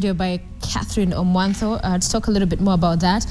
studio by Catherine Omwantho to talk a little bit more about that.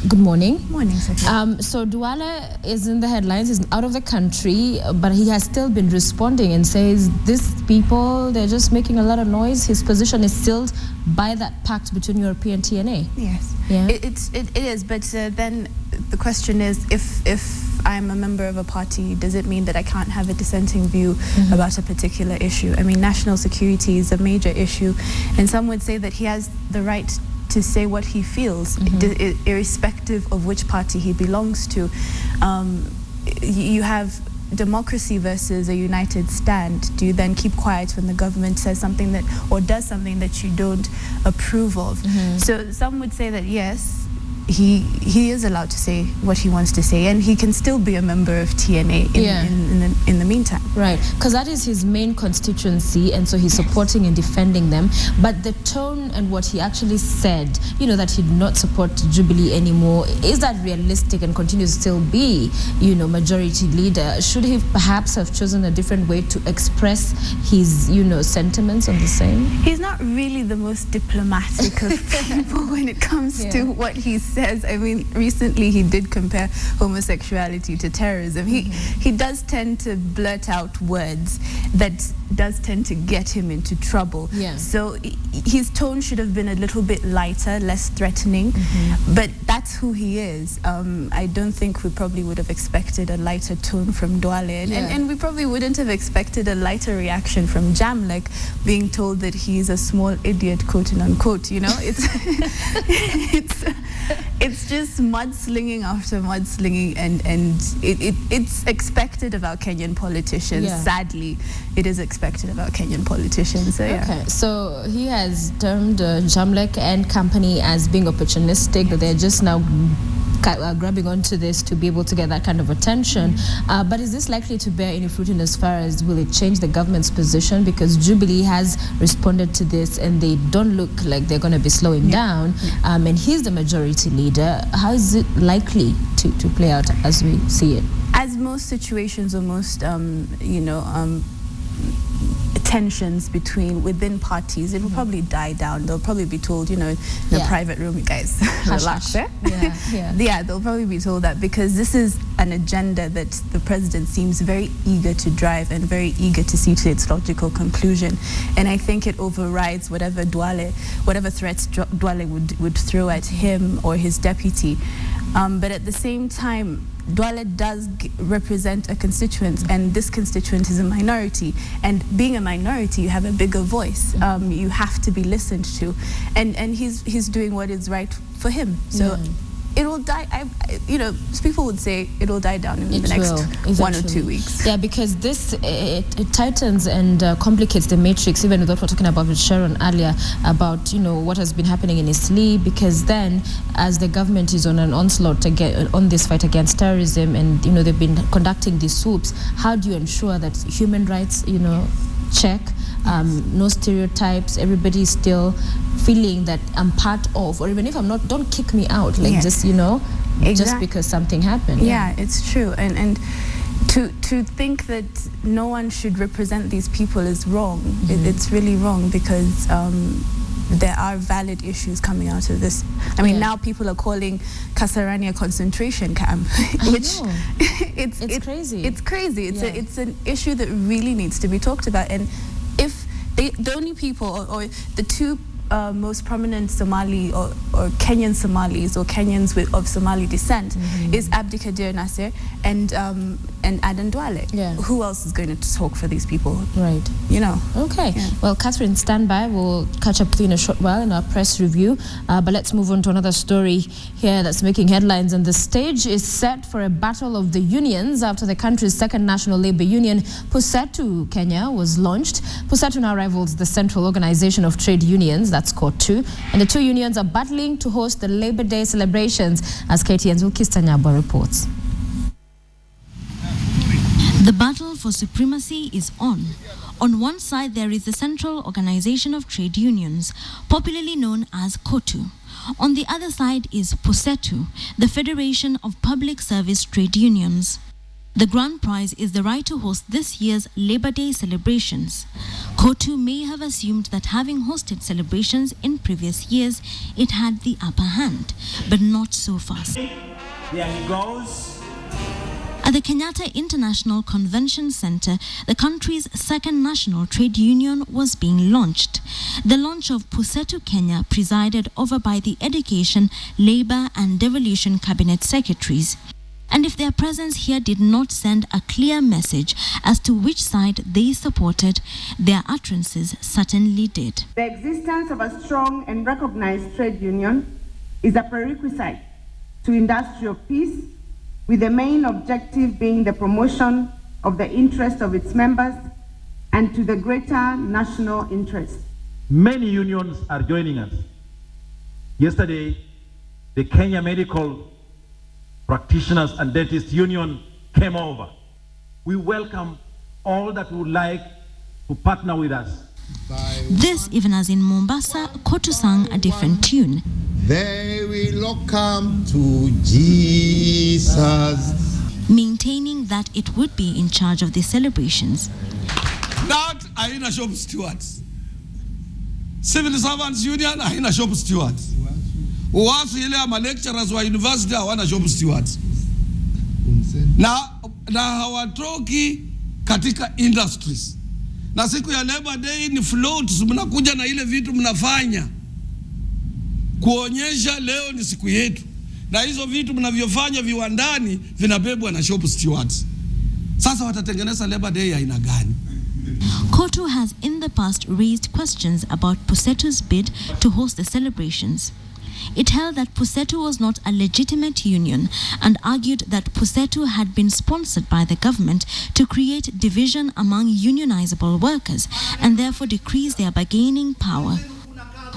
Good morning. Morning, Sophia. So Duale is in the headlines. He's out of the country, but he has still been responding and says these people, they're just making a lot of noise. His position is sealed by that pact between Europe and TNA. Yes. Yeah. It is, but then the question is, if I'm a member of a party, does it mean that I can't have a dissenting view about a particular issue? I mean, national security is a major issue, and some would say that he has the right to say what he feels, irrespective of which party he belongs to. You have democracy versus a united stand. Do you then keep quiet when the government says something that, or does something that you don't approve of? So some would say that yes, he is allowed to say what he wants to say, and he can still be a member of TNA in the meantime. Right, because that is his main constituency, and so he's supporting and defending them. But the tone and what he actually said, you know, that he'd not support Jubilee anymore, is that realistic and continues to still be, you know, majority leader? Should he perhaps have chosen a different way to express his, you know, sentiments on the same? He's not really the most diplomatic of people when it comes to what he says. I mean, recently he did compare homosexuality to terrorism. He does tend to blurt out words that does tend to get him into trouble. So his tone should have been a little bit lighter, less threatening, but that's who he is. I don't think we probably would have expected a lighter tone from Duale, and we probably wouldn't have expected a lighter reaction from Jamlek, being told that he's a small idiot, quote and unquote. You know, it's just mudslinging after mudslinging, and it's expected of our Kenyan politicians. Sadly, it is expected of our Kenyan politicians. So, Okay, so he has termed Jamlek and company as being opportunistic, that they're just now grabbing onto this to be able to get that kind of attention. But is this likely to bear any fruit in as far as will it change the government's position? Because Jubilee has responded to this and they don't look like they're going to be slowing down. And he's the majority leader. How is it likely to play out as we see it? As most situations or most, tensions within parties, it will probably die down. They'll probably be told, you know, in a private room, you guys relax there. They'll probably be told that, because this is an agenda that the president seems very eager to drive and very eager to see to its logical conclusion. And I think it overrides whatever threats Duale would throw at him or his deputy. But at the same time, Duale does represent a constituent, and this constituent is a minority. And being a minority, you have a bigger voice. You have to be listened to, and he's doing what is right for him. So it will die. People would say it will die down in the next 1 or 2 weeks. Yeah, because this it tightens and complicates the matrix. Even with what we're talking about with Sharon earlier about, you know, what has been happening in his sleep. Because then, as the government is on an onslaught on this fight against terrorism, and you know they've been conducting these swoops, how do you ensure that human rights, you know, check, no stereotypes, everybody is still feeling that I'm part of, or even if I'm not, don't kick me out, like just, you know, just because something happened. Yeah, it's true. And to think that no one should represent these people is wrong. It's really wrong, because there are valid issues coming out of this. I mean, now people are calling Kasarani a concentration camp, which it's crazy. It's crazy. It's an issue that really needs to be talked about. And if the only people or the two most prominent Somali or Kenyan Somalis or Kenyans of Somali descent is Abdikadir Nasser and Adan Duale. Who else is going to talk for these people? Right. You know. Okay. Well, Catherine, stand by. We'll catch up with you in a short while in our press review. But let's move on to another story here that's making headlines. And the stage is set for a battle of the unions after the country's second national labor union, PUSETU Kenya, was launched. PUSETU now rivals the Central Organization of Trade Unions, that's COTU, and the two unions are battling to host the Labor Day celebrations, as KTN's Wilkis Tanyabwa reports. The battle for supremacy is on. On one side, there is the Central Organization of Trade Unions, popularly known as COTU. On the other side is PUSETU, the Federation of Public Service Trade Unions. The grand prize is the right to host this year's Labor Day celebrations. Kotu may have assumed that having hosted celebrations in previous years, it had the upper hand, but not so fast. There he goes. At the Kenyatta International Convention Center, the country's second national trade union was being launched. The launch of Pusetu Kenya presided over by the Education, Labour and Devolution Cabinet Secretaries. And if their presence here did not send a clear message as to which side they supported, their utterances certainly did. The existence of a strong and recognized trade union is a prerequisite to industrial peace, with the main objective being the promotion of the interest of its members and to the greater national interest. Many unions are joining us. Yesterday, the Kenya Medical Practitioners and Dentists Union came over. We welcome all that would like to partner with us. This, even as in Mombasa, Kotu sang a different tune. They will all come to Jesus, maintaining that it would be in charge of the celebrations. That haina shop stewards. Civil Servants Union haina shop stewards. Wasu ile ama lecturers wa university hawana shop stewards. Na hawatoki katika industries. Na siku ya Labor Day ni floats, mnakuja na ile vitu mnafanya kuonyesha leo ni siku yetu, na hizo vitu mnavyofanya viwandani vinabebwa na shop stewards. Sasa watatengeneza Labor Day aina gani? Kotu has in the past raised questions about Pusetu's bid to host the celebrations. It held that Pusetu was not a legitimate union and argued that Pusetu had been sponsored by the government to create division among unionizable workers and therefore decrease their bargaining power.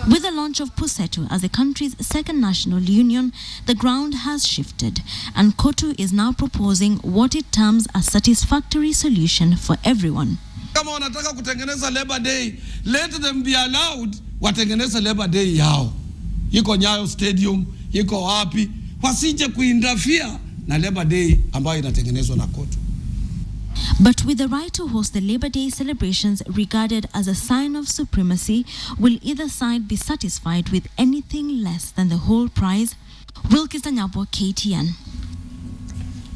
With the launch of Pusetu as the country's second national union, the ground has shifted, and Kotu is now proposing what it terms a satisfactory solution for everyone. Kama wanataka kutengeneza Labor Day, let them be allowed watengeneza Labor Day yao. Yiko Nyayo Stadium, yiko wapi, wasije kuinterfere na Labor Day ambayo inatengenezwa na Kotu. But with the right to host the Labor Day celebrations regarded as a sign of supremacy, will either side be satisfied with anything less than the whole prize? Wilkis Tanyabo, KTN.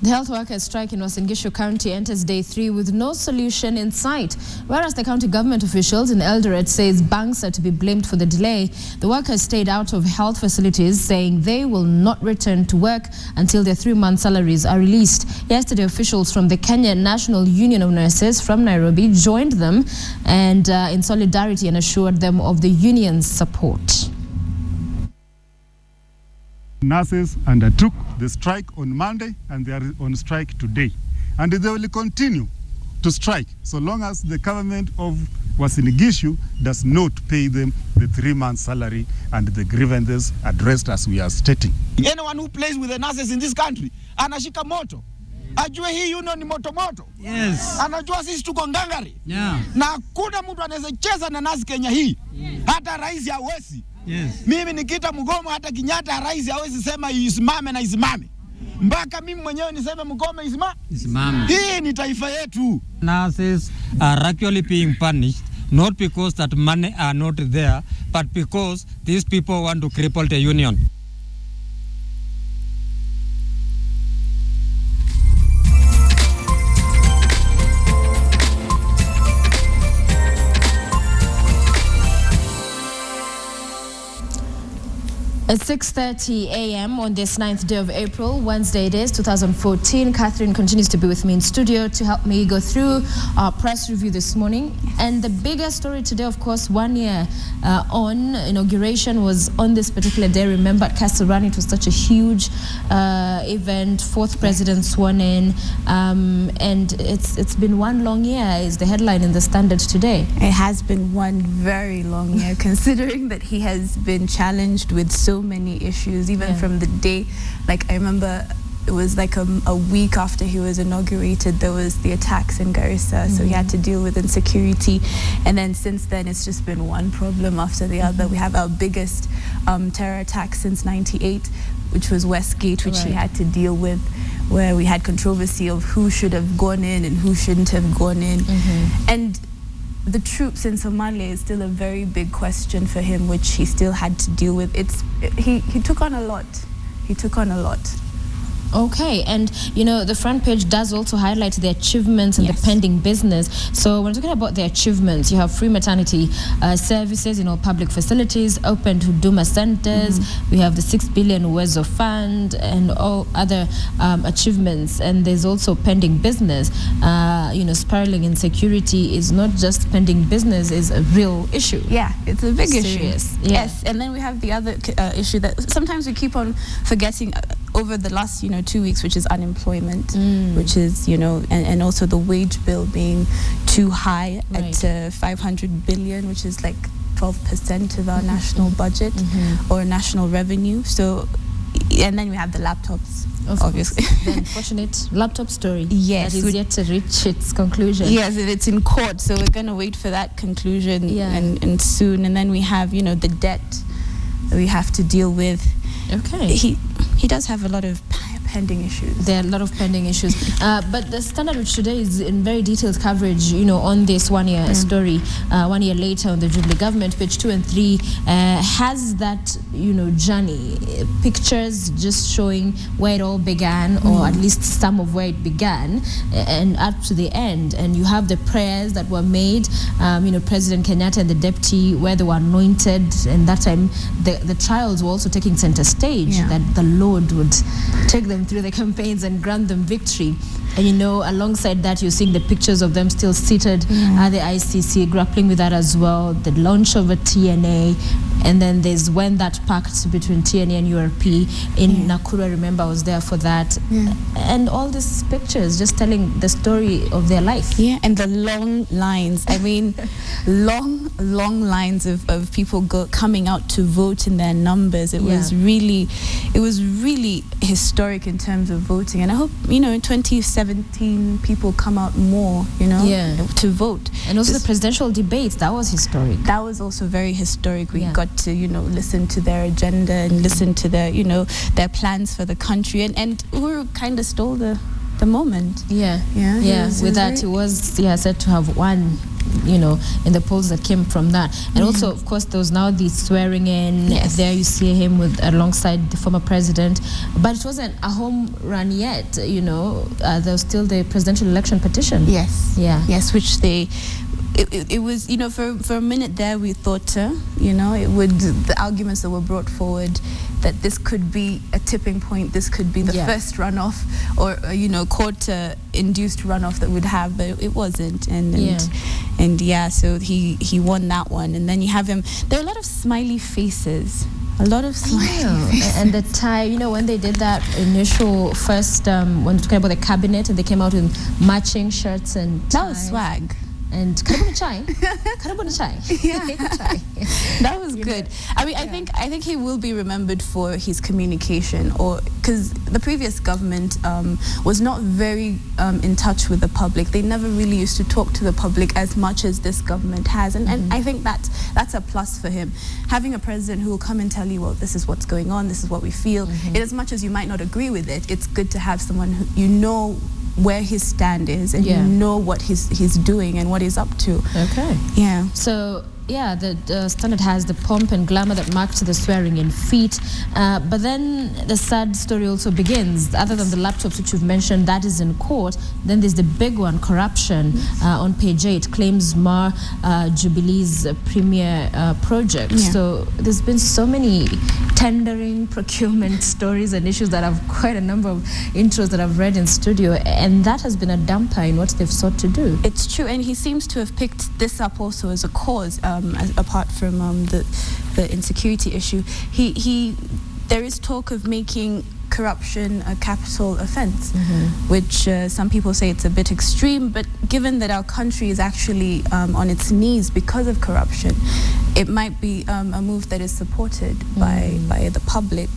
The health workers' strike in Uasin Gishu County enters day 3 with no solution in sight. Whereas the county government officials in Eldoret says banks are to be blamed for the delay, the workers stayed out of health facilities, saying they will not return to work until their 3-month salaries are released. Yesterday, officials from the Kenya National Union of Nurses from Nairobi joined them and in solidarity and assured them of the union's support. Nurses undertook the strike on Monday and they are on strike today. And they will continue to strike so long as the government of Uasin Gishu does not pay them the 3-month salary and the grievances addressed as we are stating. Anyone who plays with the nurses in this country, anashika moto. Ajue hii union ni moto moto. Yes. Anajua sisi tuko ngangari. Yeah. Na hakuna mtu anaweza cheza na nasi Kenya hii. Hata rais hawezi. Yes. Mimi nikita mgomo hata Kenyatta rais hawezi sema isimame na isimame. Mpaka mimi mwenyewe niseme mgomo isimame. Hii ni taifa yetu. Nurses are actually being punished not because that money are not there, but because these people want to cripple the union. At 6:30 a.m. on this 9th day of April, Wednesday it is, 2014. Catherine continues to be with me in studio to help me go through our press review this morning. And the biggest story today, of course, 1 year on inauguration was on this particular day. Remember at Kasarani, it was such a huge event, 4th president sworn in. And it's been one long year is the headline in the Standard today. It has been one very long year, considering that he has been challenged with so many issues, even from the day, like I remember it was like a week after he was inaugurated, there was the attacks in Garissa, so he had to deal with insecurity. And then since then, it's just been one problem after the other. We have our biggest terror attack since '98, which was Westgate, which he had to deal with, where we had controversy of who should have gone in and who shouldn't have gone in. And the troops in Somalia is still a very big question for him, which he still had to deal with. He took on a lot. He took on a lot. Okay, and you know, the front page does also highlight the achievements and the pending business. So when we're talking about the achievements, you have free maternity services in all public facilities, open to Huduma centers. We have the 6 billion Uwezo fund and all other achievements. And there's also pending business. You know, spiraling insecurity is not just pending business, is a real issue. Yeah, it's a big issue. Yeah. Yes, and then we have the other issue that sometimes we keep on forgetting over the last, 2 weeks, which is unemployment, which is, and also the wage bill being too high at 500 billion, which is like 12% of our national budget or national revenue. So, and then we have the laptops. Obviously, the unfortunate laptop story. Yes, that is yet to reach its conclusion. Yes, it's in court, so we're going to wait for that conclusion and soon. And then we have, the debt that we have to deal with. Okay. He does have a lot of pending issues. There are a lot of pending issues. But the Standard, which today is in very detailed coverage, on this 1 year story, 1 year later on the Jubilee government, page 2 and 3, has that, journey, pictures just showing where it all began, or at least some of where it began, and up to the end. And you have the prayers that were made, President Kenyatta and the deputy, where they were anointed, and that time the trials were also taking center stage, that the Lord would take them through the campaigns and grant them victory. And alongside that, you're seeing the pictures of them still seated at the ICC, grappling with that as well, the launch of a TNA, and then there's when that pact between TNA and URP in Nakuru, I remember I was there for that, and all these pictures just telling the story of their life. Yeah, and the long lines, I mean, long lines of people coming out to vote in their numbers. It was really historic in terms of voting, and I hope, in 2017 people come out more, to vote. And also the presidential debates, that was historic. That was also very historic. We got to, listen to their agenda and listen to their, their plans for the country, and Uhuru kind of stole the moment. With that, it was said to have won, in the polls that came from that. And also, of course, there was now the swearing in. There you see him alongside the former president, but it wasn't a home run yet. There was still the presidential election petition. Yes, which it was, for a minute there we thought, the arguments that were brought forward, that this could be a tipping point, this could be the first runoff, or court-induced runoff that would have, but it wasn't. So he won that one. And then you have him, there are a lot of smiley faces. And the tie, when they did that initial first, when we were talking about the cabinet, and they came out in matching shirts and ties. That was swag. And karibuni chai. That was good. I mean, I think he will be remembered for his communication, or because the previous government was not very in touch with the public. They never really used to talk to the public as much as this government has, and I think that's a plus for him. Having a president who will come and tell you, well, this is what's going on, this is what we feel. And as much as you might not agree with it, it's good to have someone who where his stand is, and what he's doing and what he's up to. Okay. Yeah. So the Standard has the pomp and glamour that marked the swearing-in feat, but then the sad story also begins. Other than the laptops which you've mentioned, that is in court, then there's the big one, corruption. On page 8, claims mar Jubilee's premier project. So there's been so many tendering, procurement stories and issues that have quite a number of intros that I've read in studio, and that has been a damper in what they've sought to do. It's true, and he seems to have picked this up also as a cause, apart from the insecurity issue. There is talk of making corruption a capital offense, which some people say it's a bit extreme, but given that our country is actually on its knees because of corruption, it might be a move that is supported by the public.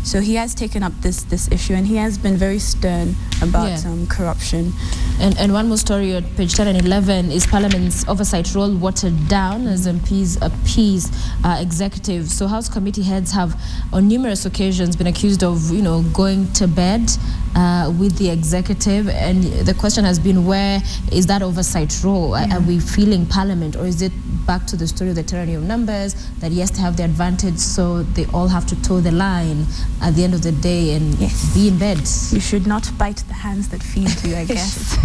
So he has taken up this issue, and he has been very stern about corruption. And one more story on page 10 and 11 is Parliament's oversight role watered down as MPs appease executives. So House committee heads have on numerous occasions been accused of, going to bed with the executive, and the question has been, where is that oversight role? Are we feeling Parliament, or is it back to the story of the tyranny of numbers, that yes, they have the advantage, so they all have to toe the line at the end of the day and be in bed? You should not bite the hands that feed you, I guess.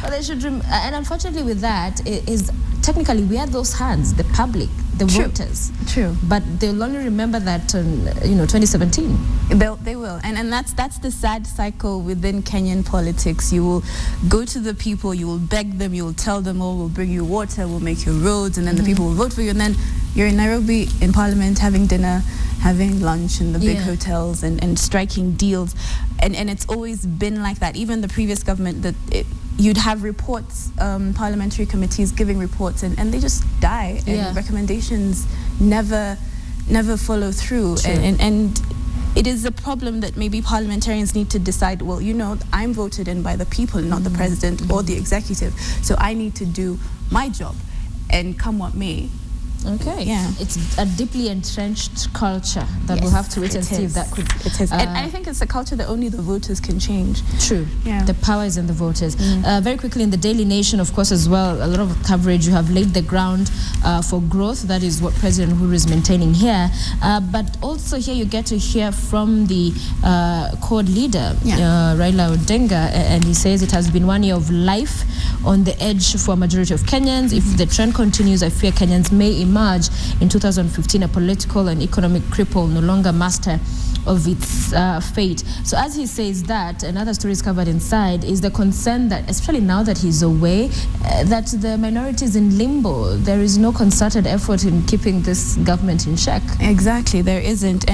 Well, they should, and unfortunately with that is technically we are those hands, the public, the voters. True. But they'll only remember that in 2017. They will, and that's the sad cycle within Kenyan politics. You will go to the people, you will beg them, you will tell them, oh, we'll bring you water, we'll make you roads, and then the people will vote for you, and then you're in Nairobi in Parliament having dinner, having lunch in the big hotels, and striking deals, and it's always been like that. Even the previous government, you'd have reports, parliamentary committees giving reports, and they just die, and recommendations never follow through. And it is a problem that maybe parliamentarians need to decide, well, I'm voted in by the people, not the president or the executive, so I need to do my job, and come what may. Okay. Yeah. It's a deeply entrenched culture that we'll have to wait and see if that could. It is. And I think it's a culture that only the voters can change. True. Yeah. The power is in the voters. Very quickly, in the Daily Nation, of course, as well, a lot of coverage. You have laid the ground for growth. That is what President Uhuru is maintaining here. But also here you get to hear from the CORD leader, Raila Odinga, and he says it has been 1 year of life on the edge for a majority of Kenyans. If the trend continues, I fear Kenyans may emerge in 2015 a political and economic cripple, no longer master of its fate. So as he says that, another story is covered inside, is the concern that, especially now that he's away, that the minority is in limbo. There is no concerted effort in keeping this government in check. Exactly, there isn't.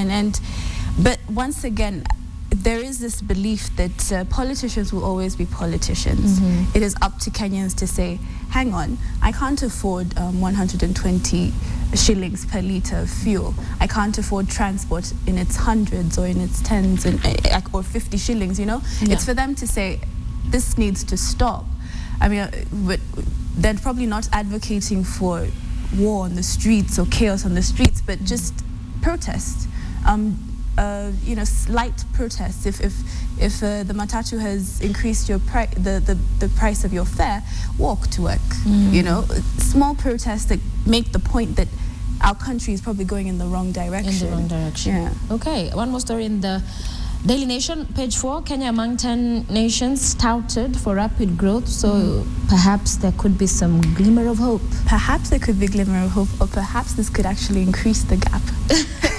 But once again, there is this belief that politicians will always be politicians. It is up to Kenyans to say, hang on, I can't afford 120 shillings per litre of fuel. I can't afford transport in its hundreds or in its tens or 50 shillings, It's for them to say, this needs to stop. I mean, but they're probably not advocating for war on the streets or chaos on the streets, but just protest. Slight protests. If the matatu has increased your the price of your fare, walk to work. Small protests that make the point that our country is probably going in the wrong direction. Yeah. Okay. One more story in the Daily Nation, page 4. Kenya among 10 nations touted for rapid growth. So perhaps there could be some glimmer of hope. Perhaps there could be glimmer of hope, or perhaps this could actually increase the gap.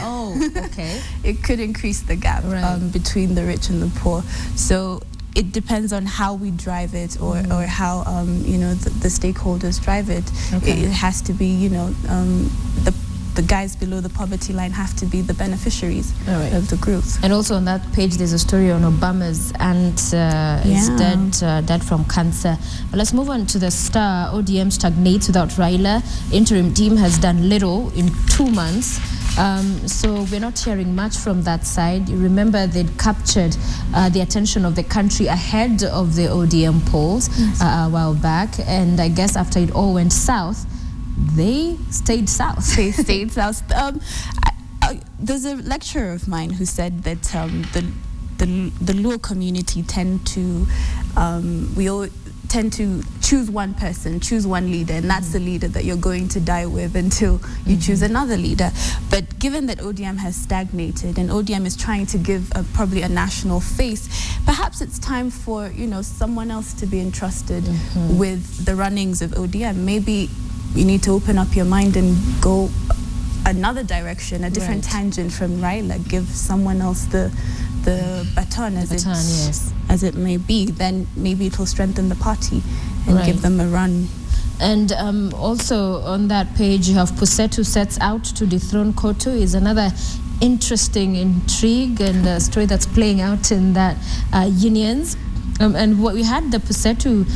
Oh, okay. It could increase the gap between the rich and the poor. So it depends on how we drive it, or how the stakeholders drive it. Okay. It has to be the guys below the poverty line have to be the beneficiaries of the growth. And also on that page, there's a story on Obama's aunt is dead from cancer. But let's move on to the Star. ODM stagnates without Raila. Interim team has done little in 2 months. So we're not hearing much from that side. You remember they'd captured the attention of the country ahead of the ODM polls a while back. And I guess after it all went south, they stayed south. They stayed south. There's a lecturer of mine who said that the Luo community tend to choose one person, choose one leader, and that's the leader that you're going to die with until you choose another leader. But given that ODM has stagnated and ODM is trying to give probably a national face, perhaps it's time for someone else to be entrusted with the runnings of ODM. Maybe you need to open up your mind and go another direction, a different tangent from Raila. Give someone else the baton, as it may be. Then maybe it will strengthen the party and give them a run. And also on that page, you have Pusetu sets out to dethrone Kotu, is another interesting intrigue and a story that's playing out in that unions. And what we had the Pusetu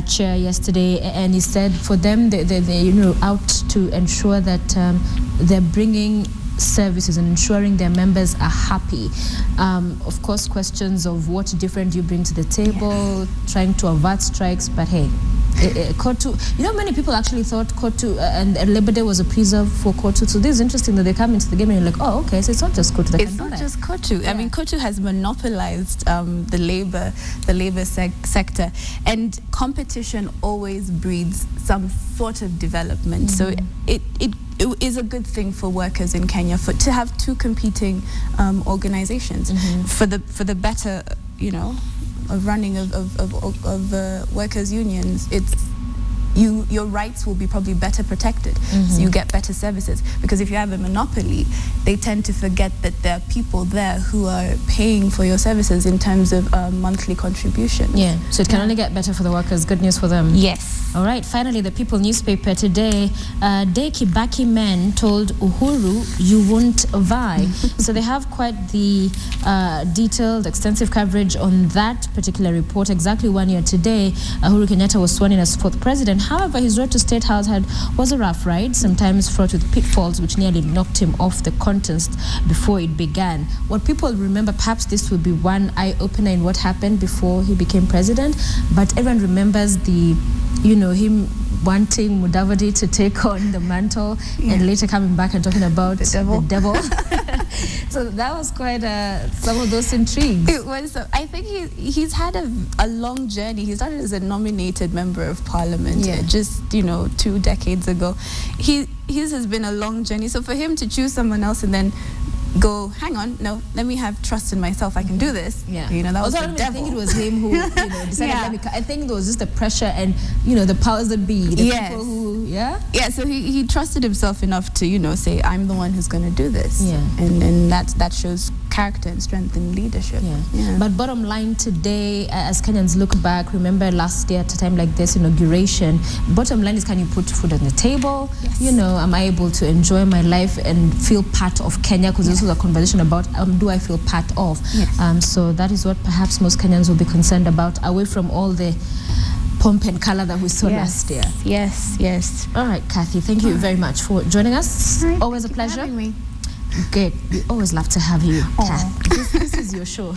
chair yesterday, and he said for them they're out to ensure that they're bringing services and ensuring their members are happy. Of course, questions of what different you bring to the table, trying to avert strikes, but hey, Kotu, many people actually thought Kotu and Labor Day was a preserve for Kotu. So this is interesting that they come into the game and you're like, oh, okay, so it's not just Kotu that it's not just Kotu. I mean, Kotu has monopolized the labor sector, and competition always breeds some sort of development. So it is a good thing for workers in Kenya to have two competing organizations for the better, of running of workers' unions. Your rights will be probably better protected, so you get better services. Because if you have a monopoly, they tend to forget that there are people there who are paying for your services in terms of monthly contribution. Yeah, so it can only get better for the workers. Good news for them. Yes. All right, finally, the People newspaper today, De Kibaki men told Uhuru, you won't vie. So they have quite the detailed, extensive coverage on that particular report. Exactly 1 year today, Uhuru Kenyatta was sworn in as fourth president. However, his road to State House was a rough ride, sometimes fraught with pitfalls, which nearly knocked him off the contest before it began. What people remember, perhaps this will be one eye-opener in what happened before he became president, but everyone remembers him wanting Mudavadi to take on the mantle and later coming back and talking about the devil. So that was quite some of those intrigues. It was. I think he's had a long journey. He started as a nominated member of parliament just 2 decades ago. His has been a long journey. So for him to choose someone else and then go, hang on, no, let me have trust in myself, I can do this. Yeah. That was also, the devil. I think it was him who decided I think it was just the pressure and the powers that be, the people who so he trusted himself enough to say, I'm the one who's going to do this. And that shows character and strength in leadership. But bottom line today, as Kenyans look back, remember last year at a time like this, inauguration, bottom line is, can you put food on the table? Am I able to enjoy my life and feel part of Kenya? Because this was a conversation about do I feel part of? So that is what perhaps most Kenyans will be concerned about, away from all the pomp and color that we saw last year. Yes. All right, Kathy, thank you very much for joining us. Always a pleasure. Having me. Good. We always love to have you, Kathy. This is your show.